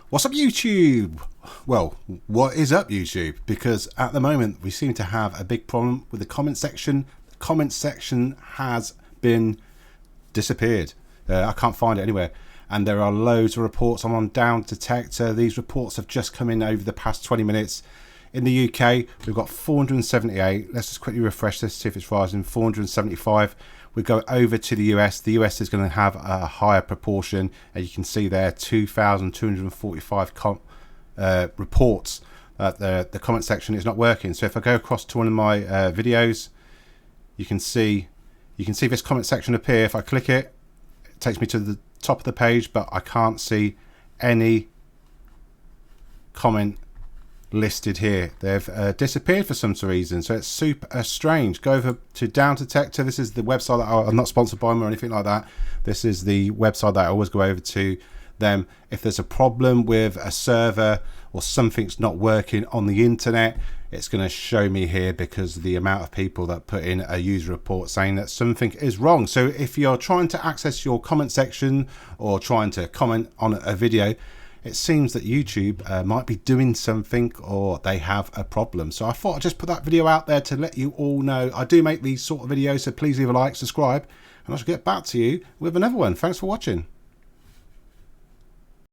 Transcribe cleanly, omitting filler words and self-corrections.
What's up, YouTube? Well, what is up, YouTube? Because at the moment we seem to have a big problem with the comment section. The comment section has been disappeared. I can't find it anywhere. And there are loads of reports. I'm on Down Detector. These reports have just come in over the past 20 minutes. In the UK, we've got 478. Let's just quickly refresh this, see if it's rising. 475. We go over to the US. The US is going to have a higher proportion. As you can see there, 2,245 reports that the comment section is not working. So if I go across to one of my videos, you can see this comment section appear. If I click it, it takes me to the top of the page, but I can't see any comment listed here. They've disappeared for some reason, so it's super strange. Go over to Down Detector. This is the website that I'm not sponsored by them or anything like that. This is the website that I always go over to them. If there's a problem with a server or something's not working on the internet, it's going to show me here because of the amount of people that put in a user report saying that something is wrong. So if you're trying to access your comment section or trying to comment on a video, it seems that YouTube might be doing something or they have a problem. So I thought I'd just put that video out there to let you all know. I do make these sort of videos, so please leave a like, subscribe, and I shall get back to you with another one. Thanks for watching.